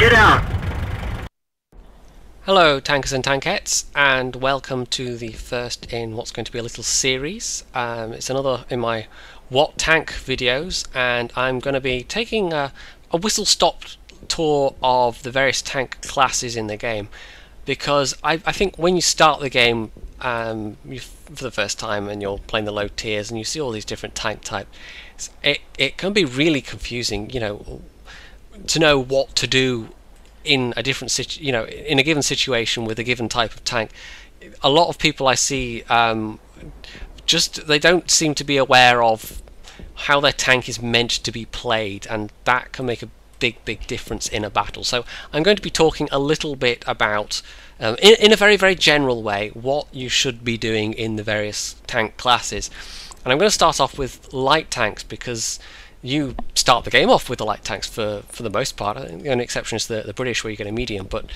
Get out! Hello tankers and tankettes, and welcome to the first in what's going to be a little series. It's another in my What Tank videos, and I'm going to be taking a whistle-stop tour of the various tank classes in the game, because I think when you start the game for the first time and you're playing the low tiers and you see all these different tank types, it can be really confusing, to know what to do in a different in a given situation with a given type of tank. A lot of people I see they don't seem to be aware of how their tank is meant to be played, and that can make a big difference in a battle. So I'm going to be talking a little bit about in a very general way what you should be doing in the various tank classes. And I'm going to start off with light tanks, because you start the game off with the light tanks for the most part. I think the only exception is the British, where you get a medium, but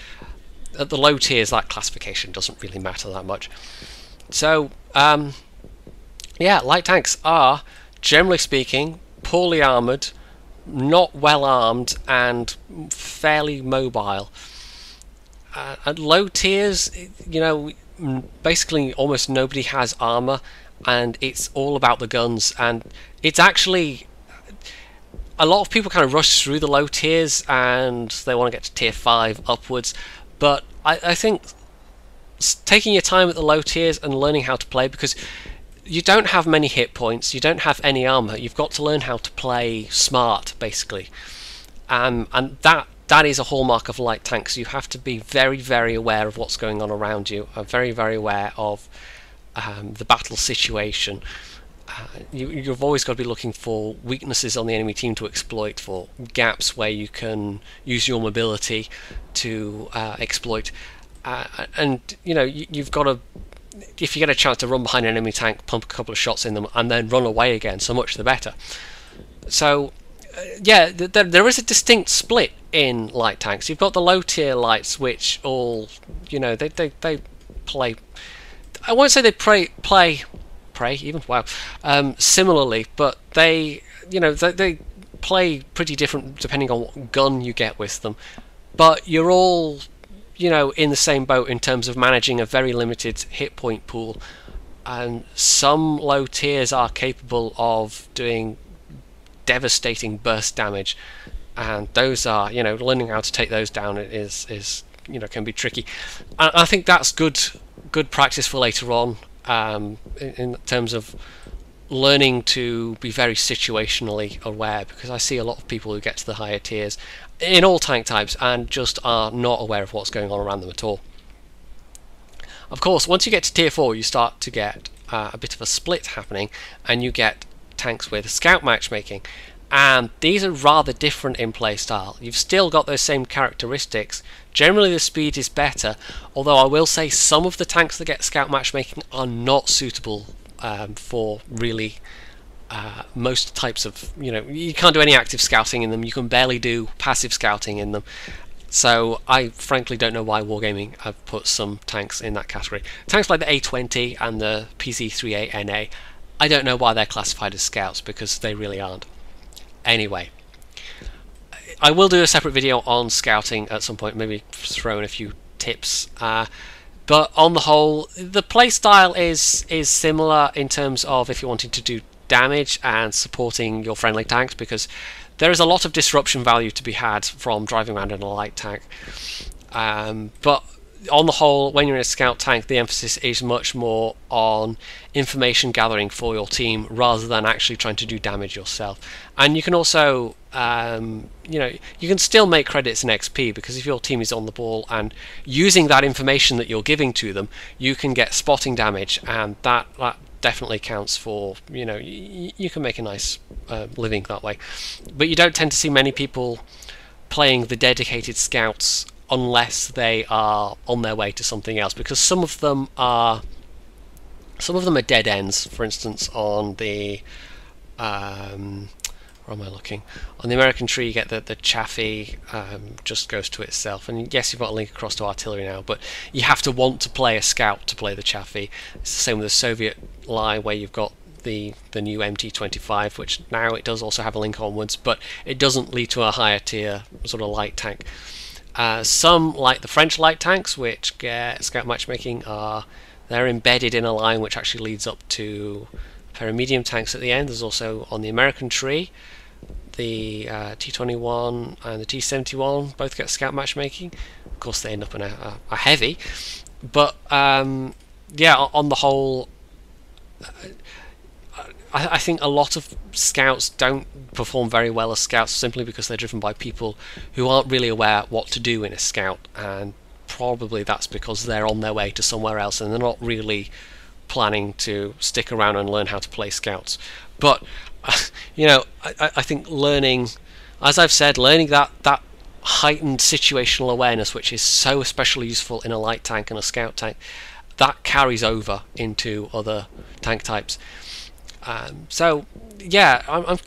at the low tiers that classification doesn't really matter that much. So yeah, light tanks are, generally speaking, poorly armoured, not well armed, and fairly mobile. At low tiers, basically almost nobody has armour, and it's all about the guns. And it's actually, a lot of people kind of rush through the low tiers and they want to get to tier 5 upwards, but I think taking your time at the low tiers and learning how to play, because you don't have many hit points, you don't have any armor, you've got to learn how to play smart, basically. And that is a hallmark of light tanks. You have to be very aware of what's going on around you, very aware of the battle situation. You've always got to be looking for weaknesses on the enemy team to exploit, for gaps where you can use your mobility to exploit, and you've got to, if you get a chance to run behind an enemy tank, pump a couple of shots in them and then run away again, so much the better. So yeah, there is a distinct split in light tanks. You've got the low tier lights, which all, they play, I won't say they play even, wow, similarly, but they play pretty different depending on what gun you get with them. But you're all in the same boat in terms of managing a very limited hit point pool, and some low tiers are capable of doing devastating burst damage, and those are, learning how to take those down is can be tricky. And I think that's good practice for later on, in terms of learning to be very situationally aware, because I see a lot of people who get to the higher tiers in all tank types and just are not aware of what's going on around them at all. Of course, once you get to tier 4, you start to get a bit of a split happening, and you get tanks with scout matchmaking, and these are rather different in playstyle. You've still got those same characteristics. Generally the speed is better, although I will say some of the tanks that get scout matchmaking are not suitable for really most types of, you can't do any active scouting in them, you can barely do passive scouting in them. So I frankly don't know why Wargaming have put some tanks in that category. Tanks like the A20 and the PZ-38NA, I don't know why they're classified as scouts, because they really aren't. Anyway, I will do a separate video on scouting at some point, maybe throw in a few tips. But on the whole, the playstyle is similar in terms of if you're wanting to do damage and supporting your friendly tanks, because there is a lot of disruption value to be had from driving around in a light tank. But on the whole, when you're in a scout tank, the emphasis is much more on information gathering for your team rather than actually trying to do damage yourself. And you can also, you can still make credits in XP, because if your team is on the ball and using that information that you're giving to them, you can get spotting damage, and that definitely counts for, you can make a nice living that way. But you don't tend to see many people playing the dedicated scouts unless they are on their way to something else, because some of them are dead ends. For instance, on the where am I looking? On the American tree, you get the Chaffee, just goes to itself, and yes, you've got a link across to artillery now, but you have to want to play a scout to play the Chaffee. It's the same with the Soviet lie, where you've got the new MT-25, which now it does also have a link onwards, but it doesn't lead to a higher tier sort of light tank. Some, like the French light tanks, which get scout matchmaking, they're embedded in a line which actually leads up to a pair of medium tanks at the end. There's also on the American tree the T21 and the T71 both get scout matchmaking. Of course, they end up in a heavy, but yeah, on the whole, I think a lot of scouts don't perform very well as scouts simply because they're driven by people who aren't really aware what to do in a scout, and probably that's because they're on their way to somewhere else and they're not really planning to stick around and learn how to play scouts. But you know, I think learning, as I've said, learning that heightened situational awareness, which is so especially useful in a light tank and a scout tank, that carries over into other tank types. So yeah, I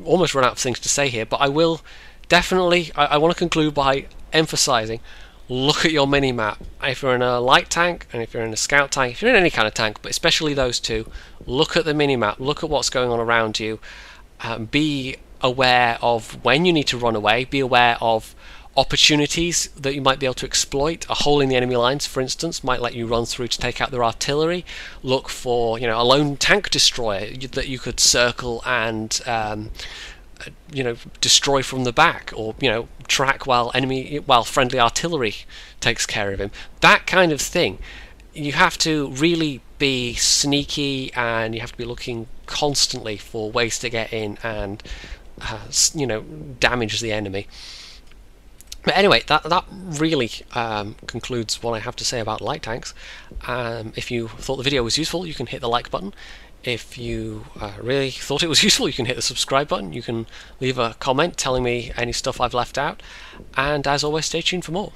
almost run out of things to say here, but I will definitely, I want to conclude by emphasizing, look at your mini-map. If you're in a light tank and if you're in a scout tank, if you're in any kind of tank, but especially those two, look at the mini-map, look at what's going on around you, be aware of when you need to run away, be aware of opportunities that you might be able to exploit. A hole in the enemy lines, for instance, might let you run through to take out their artillery. Look for, you know, a lone tank destroyer that you could circle and you know, destroy from the back, or, you know, track while friendly artillery takes care of him. That kind of thing. You have to really be sneaky, and you have to be looking constantly for ways to get in and you know, damage the enemy. But anyway, that really concludes what I have to say about light tanks. If you thought the video was useful, you can hit the like button. If you really thought it was useful, you can hit the subscribe button. You can leave a comment telling me any stuff I've left out. And as always, stay tuned for more.